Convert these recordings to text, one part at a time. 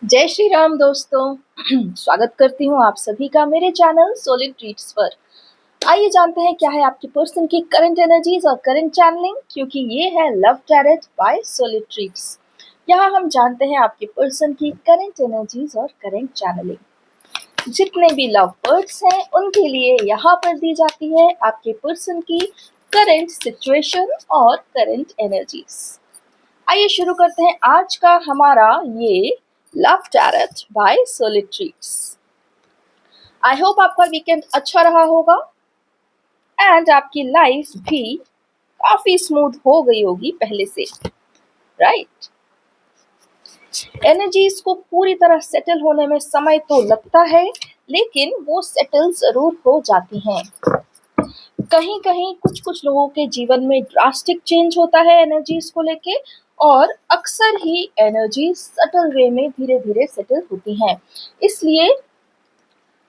जय श्री राम दोस्तों। स्वागत करती हूँ आप सभी का मेरे चैनल सोलिड ट्रीट्स पर। आइए जानते हैं क्या है आपके पर्सन की करंट एनर्जीज और करंट चैनलिंग, क्योंकि ये है love tarot by solid treats. यहाँ हम जानते हैं आपके पर्सन की करंट एनर्जीज और करंट चैनलिंग। जितने भी लव बर्ड्स हैं उनके लिए यहाँ पर दी जाती है आपके पर्सन की करंट सिचुएशन और करंट एनर्जीज। आइए शुरू करते हैं आज का हमारा ये love tarot by solid treats. I hope आपका वीकेंड अच्छा रहा होगा एंड आपकी लाइफ भी काफी स्मूथ हो गई होगी पहले से, राइट? एनर्जीज को पूरी तरह सेटल होने में समय तो लगता है, लेकिन वो सेटल जरूर हो जाती हैं। कहीं कहीं कुछ कुछ लोगों के जीवन में ड्रास्टिक चेंज होता है एनर्जीज को लेके, और अक्सर ही एनर्जी सटल वे में धीरे धीरे सेटल होती हैं। इसलिए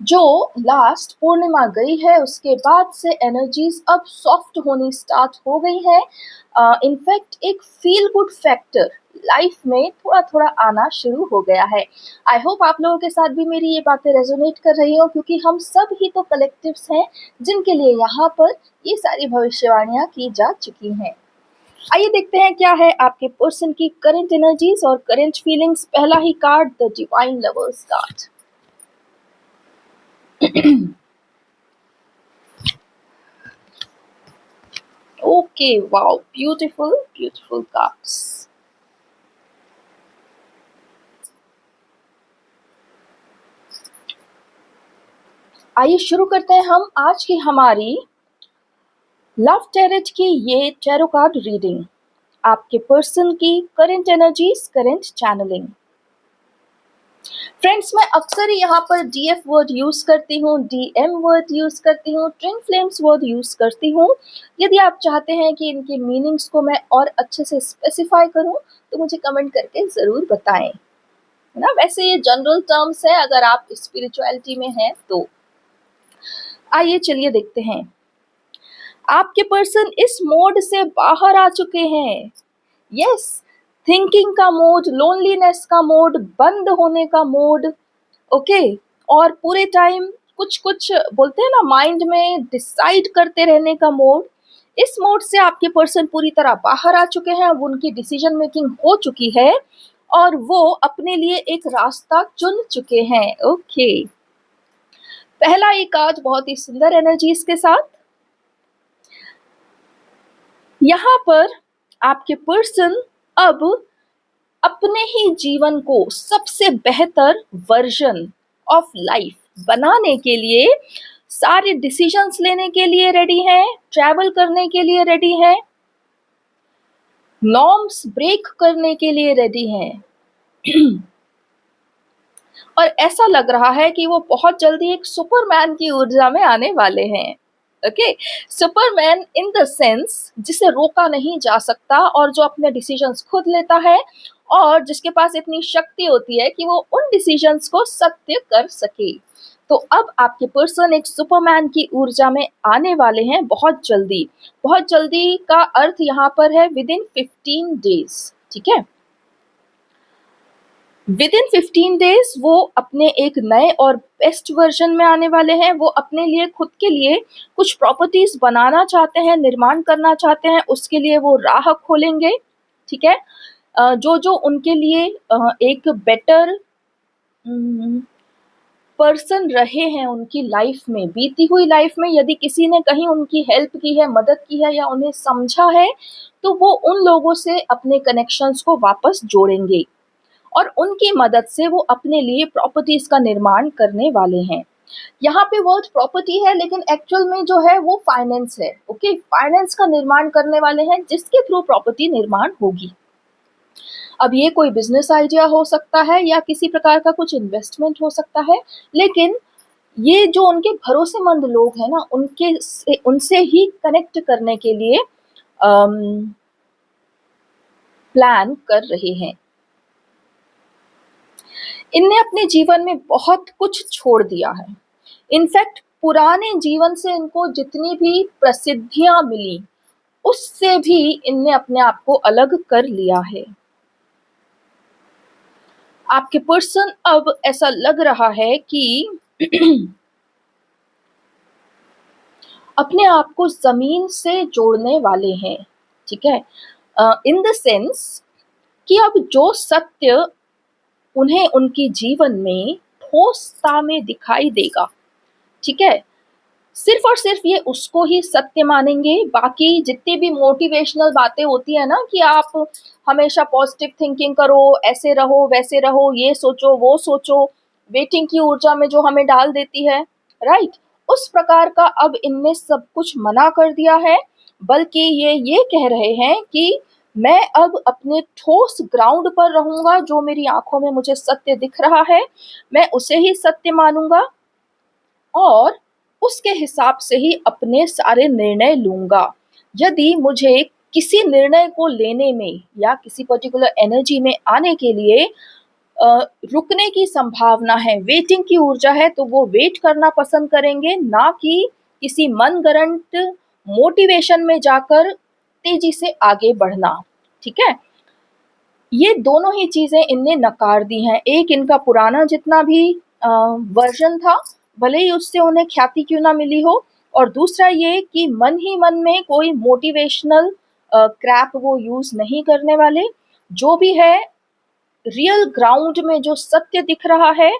जो लास्ट पूर्णिमा गई है उसके बाद से एनर्जीज अब सॉफ्ट होनी स्टार्ट हो गई है। इनफैक्ट एक फील गुड फैक्टर लाइफ में थोड़ा थोड़ा आना शुरू हो गया है। आई होप आप लोगों के साथ भी मेरी ये बातें रेजोनेट कर रही हो, क्योंकि हम सब ही तो कलेक्टिव्स हैं जिनके लिए यहाँ पर ये सारी भविष्यवाणियां की जा चुकी हैं। आइए देखते हैं क्या है आपके पर्सन की करंट एनर्जीज और करंट फीलिंग्स। पहला ही card, the divine lovers card. Okay, wow, beautiful, beautiful cards. आइए शुरू करते हैं हम आज की हमारी लव टैरेट की ये टैरो कार्ड रीडिंग। आपके पर्सन की current energies, current channelling. Friends, मैं अक्सर ही यहाँ पर डीएफ वर्ड यूज करती हूँ, डीएम वर्ड यूज करती हूँ, ट्विन फ्लेम्स वर्ड यूज करती हूँ। यदि आप चाहते हैं कि इनके मीनिंग्स को मैं और अच्छे से स्पेसिफाई करूँ तो मुझे कमेंट करके जरूर बताएं, है ना। वैसे ये जनरल टर्म्स है अगर आप स्पिरिचुअलिटी में हैं तो। आइए चलिए देखते हैं। आपके पर्सन इस मोड से बाहर आ चुके हैं। यस, थिंकिंग का मोड, लोनलीनेस का मोड, बंद होने का मोड, ओके। और पूरे टाइम कुछ कुछ बोलते हैं ना, माइंड में डिसाइड करते रहने का मोड। इस मोड से आपके पर्सन पूरी तरह बाहर आ चुके हैं। अब उनकी डिसीजन मेकिंग हो चुकी है और वो अपने लिए एक रास्ता चुन चुके हैं, ओके। पहला ही कार्ड बहुत ही सुंदर एनर्जीज के साथ। यहाँ पर आपके पर्सन अब अपने ही जीवन को सबसे बेहतर वर्जन ऑफ लाइफ बनाने के लिए, सारे डिसीजंस लेने के लिए रेडी हैं, ट्रैवल करने के लिए रेडी हैं, नॉर्म्स ब्रेक करने के लिए रेडी हैं। और ऐसा लग रहा है कि वो बहुत जल्दी एक सुपरमैन की ऊर्जा में आने वाले हैं, okay. Superman in the sense जिसे रोका नहीं जा सकता और जो अपने डिसीजंस खुद लेता है और जिसके पास इतनी शक्ति होती है कि वो उन डिसीजंस को सत्य कर सके। तो अब आपके पर्सन एक सुपरमैन की ऊर्जा में आने वाले हैं बहुत जल्दी। बहुत जल्दी का अर्थ यहाँ पर है विद इन 15 डेज, ठीक है। विद इन 15 डेज वो अपने एक नए और बेस्ट वर्जन में आने वाले हैं। वो अपने लिए, खुद के लिए कुछ प्रॉपर्टीज बनाना चाहते हैं, निर्माण करना चाहते हैं, उसके लिए वो राह खोलेंगे, ठीक है। जो जो उनके लिए एक बेटर पर्सन रहे हैं उनकी लाइफ में, बीती हुई लाइफ में, यदि किसी ने कहीं उनकी हेल्प की है, मदद की है या उन्हें समझा है, तो वो उन लोगों से अपने कनेक्शंस को वापस जोड़ेंगे और उनकी मदद से वो अपने लिए प्रॉपर्टीज का निर्माण करने वाले हैं। यहाँ पे वर्ड प्रॉपर्टी है लेकिन एक्चुअल में जो है वो फाइनेंस है, ओके। फाइनेंस का निर्माण करने वाले हैं जिसके थ्रू प्रॉपर्टी निर्माण होगी। अब ये कोई बिजनेस आइडिया हो सकता है या किसी प्रकार का कुछ इन्वेस्टमेंट हो सकता है, लेकिन ये जो उनके भरोसेमंद लोग हैं ना, उनसे ही कनेक्ट करने के लिए प्लान कर रहे हैं। इनने अपने जीवन में बहुत कुछ छोड़ दिया है। इनफैक्ट पुराने जीवन से इनको जितनी भी प्रसिद्धियां मिली उससे भी इनने अपने आप को अलग कर लिया है। आपके पर्सन अब ऐसा लग रहा है कि अपने आप को ज़मीन से जोड़ने वाले हैं, ठीक है? इन द सेंस कि अब जो सत्य उन्हें उनके जीवन में ठोसता में दिखाई देगा, ठीक है? सिर्फ़ और सिर्फ़ ये उसको ही सत्य मानेंगे, बाकी जितनी भी मोटिवेशनल बातें होती हैं ना कि आप हमेशा पॉज़िटिव थिंकिंग करो, ऐसे रहो, वैसे रहो, ये सोचो, वो सोचो, वेटिंग की ऊर्जा में जो हमें डाल देती है, राइट? उस प्रकार का अब इनने सब कुछ मना कर दिया है, बल्कि ये कह रहे हैं कि मैं अब अपने ठोस ग्राउंड पर रहूँगा, जो मेरी आँखों में मुझे सत्य दिख रहा है, मैं उसे ही सत्य मानूँगा और उसके हिसाब से ही अपने सारे निर्णय लूँगा। यदि मुझे किसी निर्णय को लेने में या किसी पर्टिकुलर एनर्जी में आने के लिए अ, रुकने की संभावना है, वेटिंग की ऊर्जा है, तो वो वेट करना पसंद करेंगे, ना कि किसी मनगढ़ंत मोटिवेशन में जाकर तेज़ी से आगे बढ़ना, ठीक है? ये दोनों ही चीज़ें इनने नकार दी हैं। एक इनका पुराना जितना भी वर्ज़न था, भले ही उससे उन्हें ख्याति क्यों ना मिली हो, और दूसरा ये कि मन ही मन में कोई मोटिवेशनल क्रैप वो यूज़ नहीं करने वाले। जो भी है, रियल ग्राउंड में जो सत्य दिख रहा है,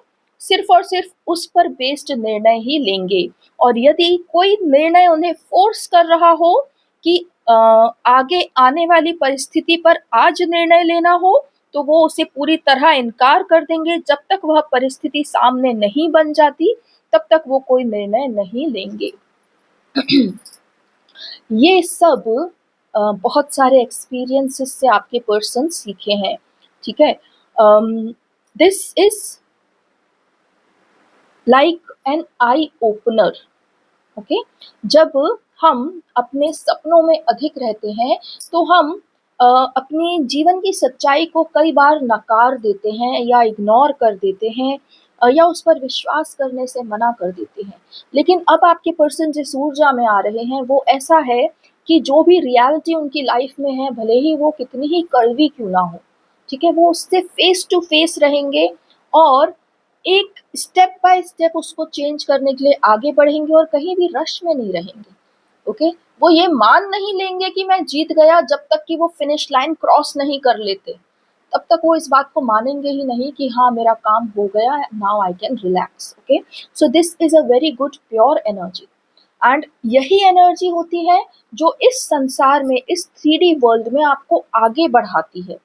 सिर्फ़ और सिर्फ़ उस पर बेस्ड निर्णय ही लेंगे। और यदि कोई निर्णय उन्हें फ़ोर्स कर रहा हो कि आगे आने वाली परिस्थिति पर आज निर्णय लेना हो, तो वो उसे पूरी तरह इनकार कर देंगे। जब तक वह परिस्थिति सामने नहीं बन जाती, तब तक वो कोई निर्णय नहीं लेंगे। ये सब बहुत सारे एक्सपीरियंसेस से आपके पर्सन सीखे हैं, ठीक है? This is like an eye opener, okay? जब हम अपने सपनों में अधिक रहते हैं, तो हम अपने जीवन की सच्चाई को कई बार नकार देते हैं या इग्नोर कर देते हैं, या उस पर विश्वास करने से मना कर देते हैं। लेकिन अब आपके पर्सन जिस ऊर्जा में आ रहे हैं, वो ऐसा है कि जो भी रियलिटी उनकी लाइफ में है, भले ही वो कितनी ही कड़वी क्यों ना हो, ठीक है? वो उससे फेस टू फेस रहेंगे और एक स्टेप बाय स्टेप उसको चेंज करने के लिए आगे बढ़ेंगे और कहीं भी रश में नहीं रहेंगे, ओके? वो ये मान नहीं लेंगे कि मैं जीत गया, जब तक कि वो फिनिश लाइन क्रॉस नहीं कर लेते, तब तक वो इस बात को मानेंगे ही नहीं कि हाँ, मेरा काम हो गया, now I can relax, okay? So this is a very good pure energy, and यही एनर्जी होती है जो इस संसार में, इस 3D वर्ल्ड में आपको आगे बढ़ाती है,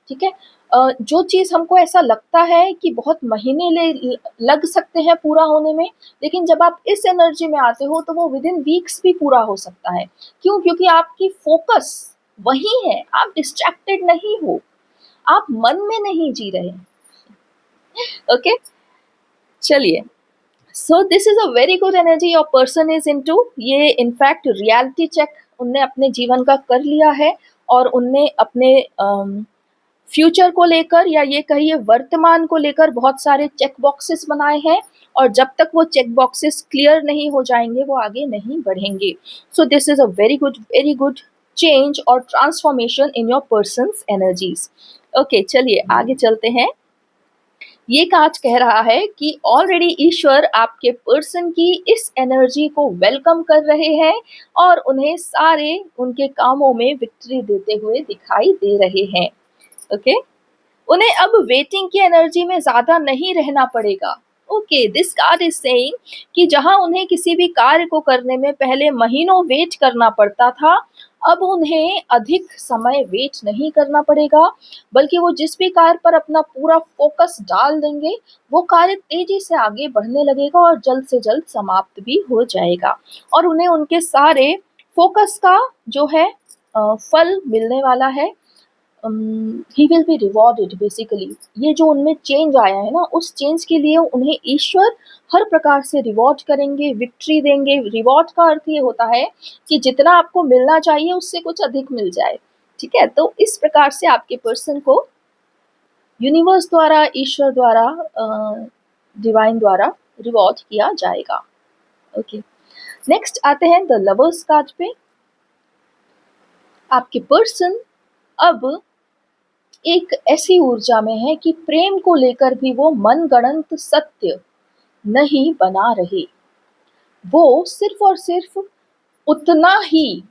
ठीक है? जो चीज़ हमको ऐसा लगता है कि बहुत महीने लग सकते हैं पूरा होने में, लेकिन जब आप इस एनर्जी में आते हो, तो वो विदिन वीक्स भी पूरा हो सकता है। क्यों? क्योंकि आपकी फ़ोकस वहीं है, आप डिस्ट्रैक्टेड नहीं हो, आप मन में नहीं जी रहे, ओके? चलिए, सो this is a very good energy your person is into. ये इनफैक्ट रियलिटी चेक उनने अपने जीवन का कर लिया है और उनने अपने फ्यूचर को लेकर, या ये कहिए वर्तमान को लेकर, बहुत सारे चेक बॉक्सेस बनाए हैं, और जब तक वो चेक बॉक्सेस क्लियर नहीं हो जाएंगे, वो आगे नहीं बढ़ेंगे। So this is a very good change और transformation in your person's energies. Okay, चलिए आगे चलते हैं। ये कांच कह रहा है कि ऑलरेडी ईश्वर आपके पर्सन की इस एनर्जी को वेलकम कर रहे हैं और उन्हें सारे उनके कामों में विक्ट्री देते हुए दिखाई दे रहे हैं, ओके? उन्हें अब वेटिंग की एनर्जी में ज़्यादा नहीं रहना पड़ेगा। Okay, this card is saying कि जहाँ उन्हें किसी भी कार्य को करने में पहले महीनों वेट करना पड़ता था, अब उन्हें अधिक समय वेट नहीं करना पड़ेगा, बल्कि वो जिस भी कार्य पर अपना पूरा फ़ोकस डाल देंगे, वो कार्य तेज़ी से आगे बढ़ने लगेगा और जल्द से जल्द समाप्त भी हो जाएगा, और उन्हें उनके सारे फ़ोकस का जो है फल मिलने वाला है। He will be rewarded basically. ये जो उनमें चेंज आया है ना, उस चेंज के लिए उन्हें ईश्वर हर प्रकार से रिवॉर्ड करेंगे, विक्ट्री देंगे। रिवॉर्ड का अर्थ ये होता है कि जितना आपको मिलना चाहिए उससे कुछ अधिक मिल जाए, ठीक है? तो इस प्रकार से आपके पर्सन को यूनिवर्स द्वारा, ईश्वर द्वारा, डिवाइन द्वारा रिवॉर्ड किया जाएगा, ओके? नेक्स्ट आते हैं द लवर्स कार्ड पे। आपके पर्सन अब एक ऐसी ऊर्जा में है कि प्रेम को लेकर भी वो मनगढ़ंत सत्य नहीं बना रहे। वो सिर्फ और सिर्फ उतना ही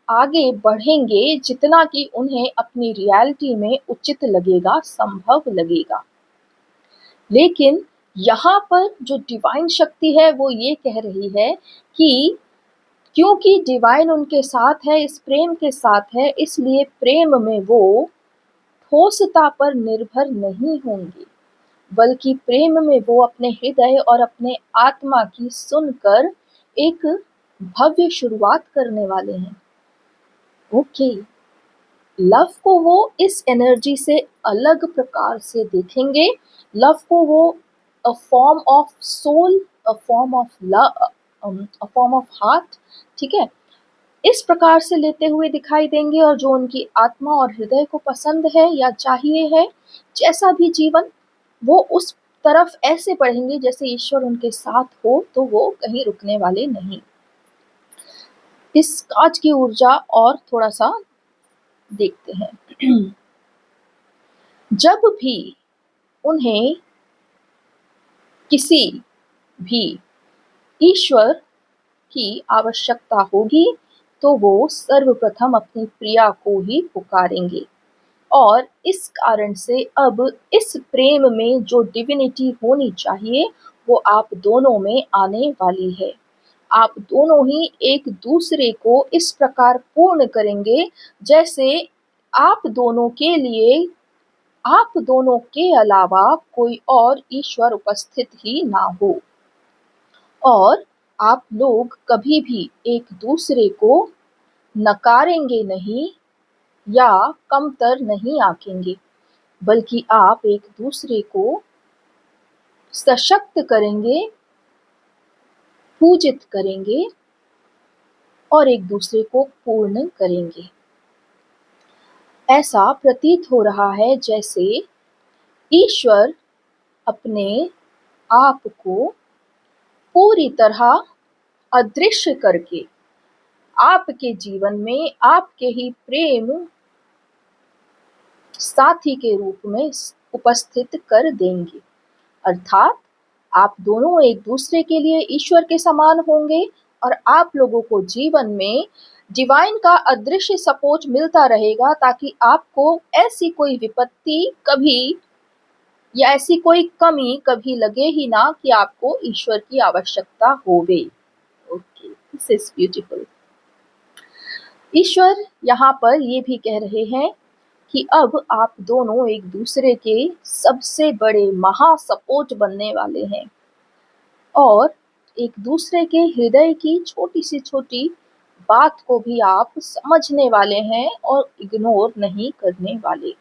आगे बढ़ेंगे जितना कि उन्हें अपनी रियलिटी में उचित लगेगा, संभव लगेगा। लेकिन यहाँ पर जो डिवाइन शक्ति है वो ये कह रही है कि क्योंकि डिवाइन उनके साथ है, इस प्रेम के साथ है, इसलिए प्रेम में वो ठोसता पर निर्भर नहीं होंगे, बल्कि प्रेम में वो अपने हृदय और अपने आत्मा की सुनकर एक भव्य शुरुआत करने वाले हैं। ओके, लव को वो इस एनर्जी से अलग प्रकार से देखेंगे। लव को वो a form of soul, a form of love, a form of heart, ठीक है, इस प्रकार से लेते हुए दिखाई देंगे। और जो उनकी आत्मा और हृदय को पसंद है या चाहिए है, जैसा भी जीवन, वो उस तरफ ऐसे बढ़ेंगे जैसे ईश्वर उनके साथ हो, तो वो कहीं रुकने वाले नहीं। इस काज की ऊर्जा और थोड़ा सा देखते हैं। जब भी उन्हें किसी भी ईश्वर की आवश्यकता होगी, तो वो सर्वप्रथम अपनी प्रिया को ही पुकारेंगे। और इस कारण से अब इस प्रेम में जो डिविनिटी होनी चाहिए वो आप दोनों में आने वाली है। आप दोनों ही एक दूसरे को इस प्रकार पूर्ण करेंगे जैसे आप दोनों के लिए, आप दोनों के अलावा कोई और ईश्वर उपस्थित ही ना हो। और आप लोग कभी भी एक दूसरे को नकारेंगे नहीं या कमतर नहीं आंकेंगे, बल्कि आप एक दूसरे को सशक्त करेंगे, पूजित करेंगे और एक दूसरे को पूर्ण करेंगे। ऐसा प्रतीत हो रहा है जैसे ईश्वर अपने आप को पूरी तरह अदृश्य करके आपके जीवन में आपके ही प्रेम साथी के रूप में उपस्थित कर देंगे। अर्थात आप दोनों एक दूसरे के लिए ईश्वर के समान होंगे और आप लोगों को जीवन में डिवाइन का अदृश्य सपोर्ट मिलता रहेगा, ताकि आपको ऐसी कोई विपत्ति कभी या ऐसी कोई कमी कभी लगे ही ना कि आपको ईश्वर की आवश्यकता होवे। Okay, this is beautiful. ईश्वर यहाँ पर ये भी कह रहे हैं कि अब आप दोनों एक दूसरे के सबसे बड़े महा सपोर्ट बनने वाले हैं और एक दूसरे के हृदय की छोटी सी छोटी बात को भी आप समझने वाले हैं और इग्नोर नहीं करने वाले।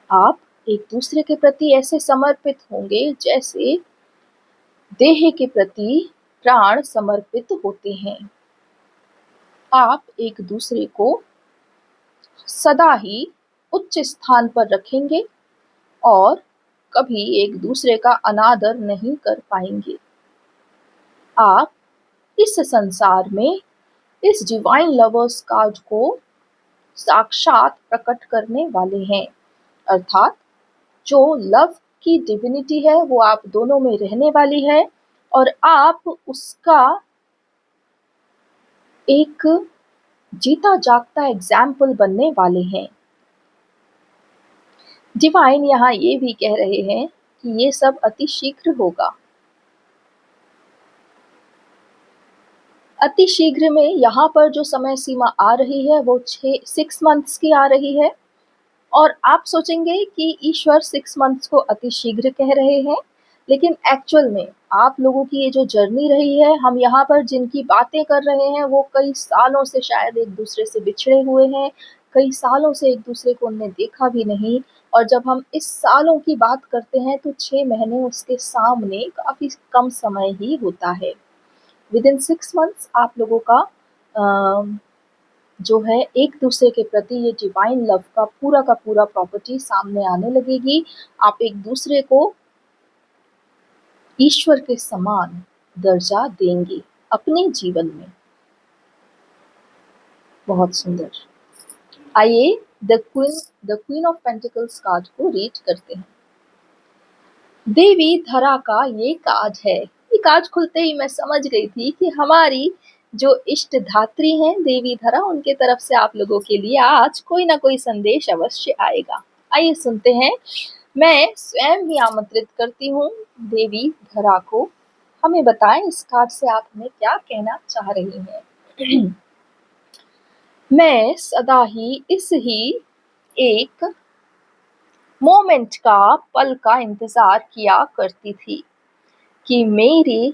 आप एक दूसरे के प्रति ऐसे समर्पित होंगे जैसे देह के प्रति प्राण समर्पित होते हैं। आप एक दूसरे को सदा ही उच्च स्थान पर रखेंगे और कभी एक दूसरे का अनादर नहीं कर पाएंगे। आप इस संसार में इस डिवाइन लवर्स कार्ड को साक्षात प्रकट करने वाले हैं। अर्थात जो लव की डिविनिटी है वो आप दोनों में रहने वाली है और आप उसका एक जीता जागता एग्जाम्पल बनने वाले हैं। डिवाइन यहाँ ये भी कह रहे हैं कि ये सब अति शीघ्र होगा। अति शीघ्र में यहाँ पर जो समय सीमा आ रही है वो 6 मंथ्स की आ रही है। और आप सोचेंगे कि ईश्वर 6 मंथ्स को अति शीघ्र कह रहे हैं, लेकिन एक्चुअल में आप लोगों की ये जो जर्नी रही है, हम यहाँ पर जिनकी बातें कर रहे हैं वो कई सालों से शायद एक दूसरे से बिछड़े हुए हैं, कई सालों से एक दूसरे को उनने देखा भी नहीं। और जब हम इस सालों की बात करते हैं तो 6 महीने उसके सामने काफ़ी कम समय ही होता है। विदिन 6 मंथ्स आप लोगों का जो है एक दूसरे के प्रति ये डिवाइन लव का पूरा प्रॉपर्टी सामने आने लगेगी। आप एक दूसरे को ईश्वर के समान दर्जा देंगे अपने जीवन में। बहुत सुंदर। आइए the queen of pentacles card को रीड करते हैं। देवी धरा का ये कार्ड है। ये कार्ड खुलते ही मैं समझ गई थी कि हमारी जो इष्ट धात्री हैं देवी धरा, उनके तरफ से आप लोगों के लिए आज कोई ना कोई संदेश अवश्य आएगा। आइए सुनते हैं। मैं स्वयं ही आमंत्रित करती हूँ देवी धरा को, हमें बताएं इस कार्ड से आप हमें क्या कहना चाह रही हैं। मैं सदा ही इस ही एक मोमेंट का, पल का इंतजार किया करती थी कि मेरे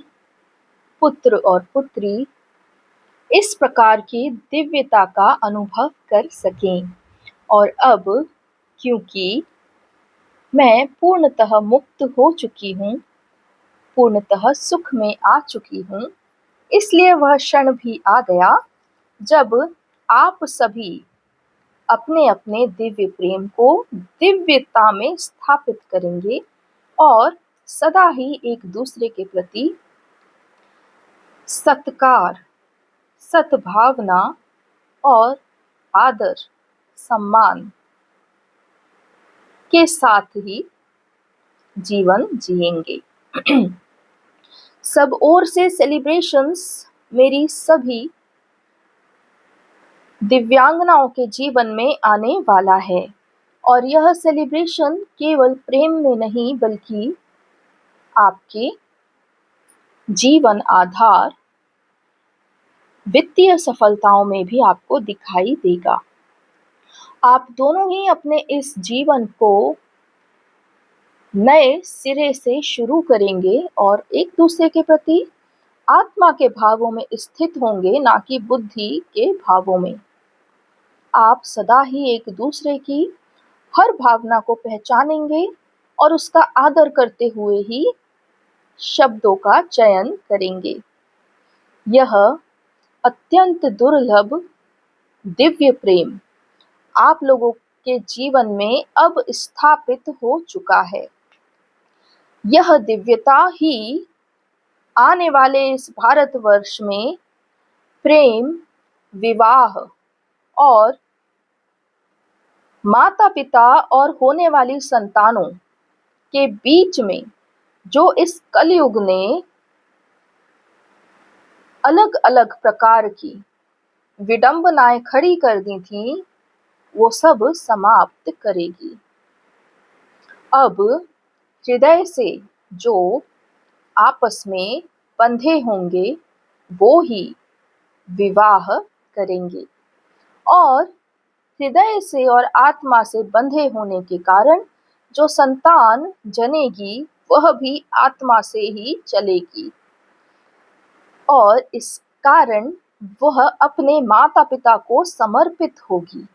पुत्र और पुत्री इस प्रकार की दिव्यता का अनुभव कर सकें। और अब क्योंकि मैं पूर्णतः मुक्त हो चुकी हूँ, पूर्णतः सुख में आ चुकी हूँ, इसलिए वह क्षण भी आ गया जब आप सभी अपने अपने दिव्य प्रेम को दिव्यता में स्थापित करेंगे और सदा ही एक दूसरे के प्रति सत्कार, सद्भावना और आदर, सम्मान के साथ ही जीवन जिएंगे। सब ओर से सेलिब्रेशंस मेरी सभी दिव्यांगनाओं के जीवन में आने वाला है और यह सेलिब्रेशन केवल प्रेम में नहीं बल्कि आपके जीवन आधार वित्तीय सफलताओं में भी आपको दिखाई देगा। आप दोनों ही अपने इस जीवन को नए सिरे से शुरू करेंगे और एक दूसरे के प्रति आत्मा के भावों में स्थित होंगे, ना कि बुद्धि के भावों में। आप सदा ही एक दूसरे की हर भावना को पहचानेंगे और उसका आदर करते हुए ही शब्दों का चयन करेंगे। यह अत्यंत दुर्लभ दिव्य प्रेम आप लोगों के जीवन में अब स्थापित हो चुका है। यह दिव्यता ही आने वाले इस भारतवर्ष में प्रेम, विवाह और माता पिता और होने वाली संतानों के बीच में जो इस कलयुग ने अलग अलग प्रकार की विडंबनाएं खड़ी कर दी थी, वो सब समाप्त करेगी। अब हृदय से जो आपस में बंधे होंगे वो ही विवाह करेंगे और हृदय से और आत्मा से बंधे होने के कारण जो संतान जनेगी वह भी आत्मा से ही चलेगी और इस कारण वह अपने माता पिता को समर्पित होगी।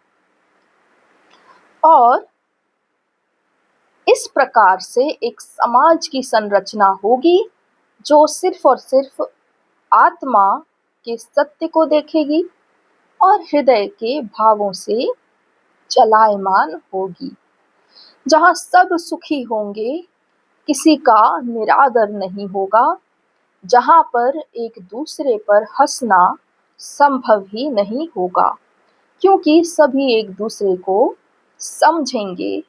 और इस प्रकार से एक समाज की संरचना होगी जो सिर्फ और सिर्फ आत्मा के सत्य को देखेगी और हृदय के भावों से चलायमान होगी, जहाँ सब सुखी होंगे, किसी का निरादर नहीं होगा, जहाँ पर एक दूसरे पर हंसना संभव ही नहीं होगा, क्योंकि सभी एक दूसरे को समझेंगे,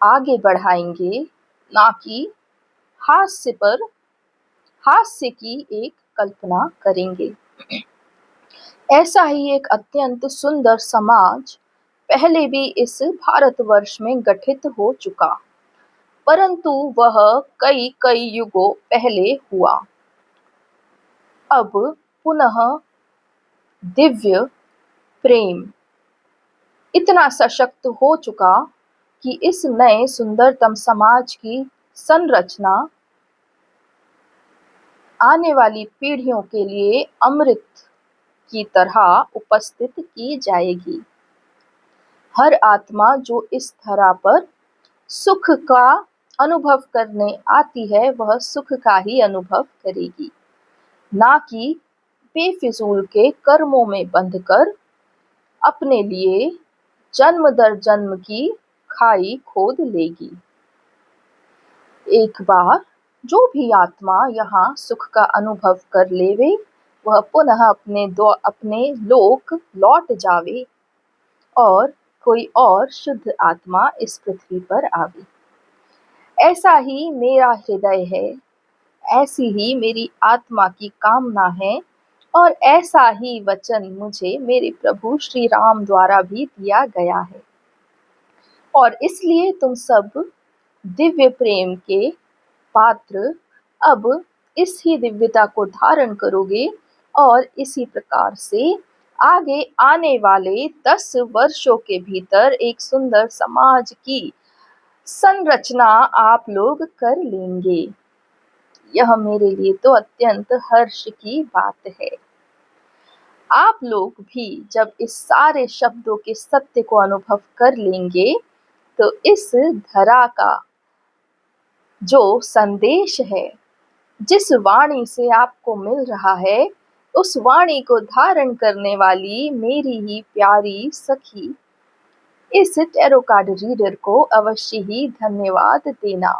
आगे बढ़ाएंगे, ना कि हास्य की एक कल्पना करेंगे। ऐसा ही एक अत्यंत सुंदर समाज पहले भी इस भारतवर्ष में गठित हो चुका, परंतु वह कई कई युगों पहले हुआ। अब पुनः दिव्य प्रेम इतना सशक्त हो चुका कि इस नए सुंदरतम समाज की संरचना आने वाली पीढ़ियों के लिए अमृत की तरह उपस्थित की जाएगी। हर आत्मा जो इस धरा पर सुख का अनुभव करने आती है वह सुख का ही अनुभव करेगी, ना कि बेफिजूल के कर्मों में बंधकर अपने लिए जन्म दर जन्म की खाई खोद लेगी। एक बार जो भी आत्मा यहाँ सुख का अनुभव कर लेवे वह पुनः अपने लोक लौट जावे और कोई और शुद्ध आत्मा इस पृथ्वी पर आवे। ऐसा ही मेरा हृदय है, ऐसी ही मेरी आत्मा की कामना है और ऐसा ही वचन मुझे मेरे प्रभु श्री राम द्वारा भी दिया गया है। और इसलिए तुम सब दिव्य प्रेम के पात्र अब इस ही दिव्यता को धारण करोगे और इसी प्रकार से आगे आने वाले 10 वर्षों के भीतर एक सुंदर समाज की संरचना आप लोग कर लेंगे। यह मेरे लिए तो अत्यंत हर्ष की बात है। आप लोग भी जब इस सारे शब्दों के सत्य को अनुभव कर लेंगे तो इस धरा का जो संदेश है, जिस वाणी से आपको मिल रहा है, उस वाणी को धारण करने वाली मेरी ही प्यारी सखी इस टैरो कार्ड रीडर को अवश्य ही धन्यवाद देना,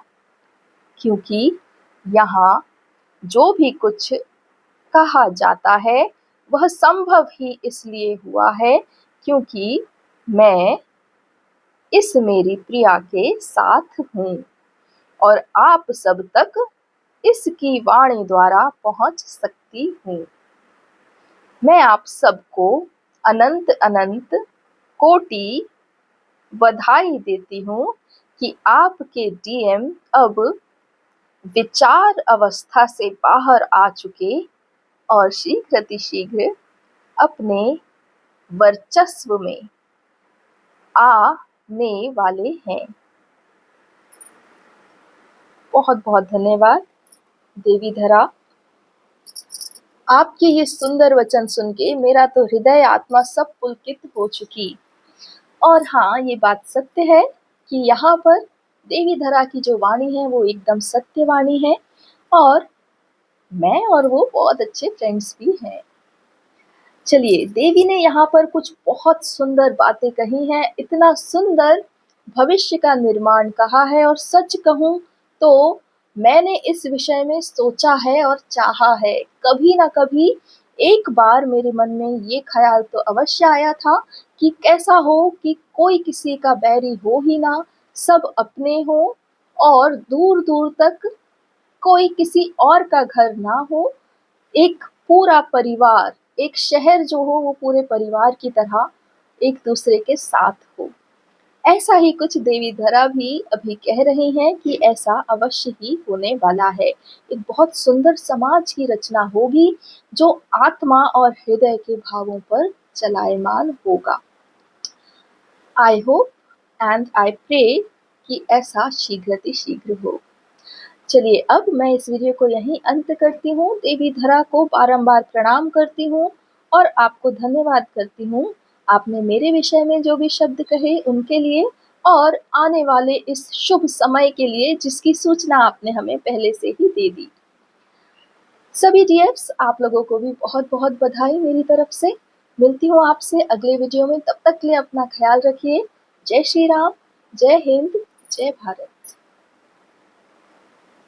क्योंकि यहाँ जो भी कुछ कहा जाता है वह संभव ही इसलिए हुआ है क्योंकि मैं इस मेरी प्रिया के साथ हूँ और आप सब तक इसकी वाणी द्वारा पहुंच सकती हूँ। मैं आप सबको अनंत अनंत कोटि बधाई देती हूँ कि आपके डीएम अब विचार अवस्था से बाहर आ चुके और शीघ्र अपने वर्चस्व में आने वाले हैं। बहुत बहुत धन्यवाद देवी धरा। आपके ये सुंदर वचन सुन के मेरा तो हृदय आत्मा सब पुलकित हो चुकी। और हाँ, ये बात सत्य है कि यहाँ पर देवी धरा की जो वाणी है वो एकदम सत्य वाणी है और मैं और वो बहुत अच्छे फ्रेंड्स भी हैं। चलिए, देवी ने यहाँ पर कुछ बहुत सुंदर बातें कही हैं, इतना सुंदर भविष्य का निर्माण कहा है और सच कहूँ तो मैंने इस विषय में सोचा है और चाहा है। कभी ना कभी एक बार मेरे मन में ये ख्याल तो अवश्य आया था कि कैसा हो कि कोई किसी का बैरी हो ही ना, सब अपने हो और दूर दूर तक कोई किसी और का घर ना हो, एक पूरा परिवार, एक शहर जो हो वो पूरे परिवार की तरह एक दूसरे के साथ हो। ऐसा ही कुछ देवी धरा भी अभी कह रही हैं कि ऐसा अवश्य ही होने वाला है। एक बहुत सुंदर समाज की रचना होगी जो आत्मा और हृदय के भावों पर चलायमान होगा। I hope and I pray कि ऐसा शीघ्र हो। चलिए, अब मैं इस वीडियो को यहीं अंत करती हूँ। देवी धरा को बारंबार प्रणाम करती हूँ और आपको धन्यवाद करती हूँ, आपने मेरे विषय में जो भी शब्द कहे उनके लिए और आने वाले इस शुभ समय के लिए जिसकी सूचना आपने हमें पहले से ही दे दी। सभी डीएफ्स, आप लोगों को भी बहुत बहुत बधाई मेरी तरफ से। मिलती हूँ आपसे अगले वीडियो में, तब तक के लिए अपना ख्याल रखिए। जय श्री राम, जय हिंद, जय भारत।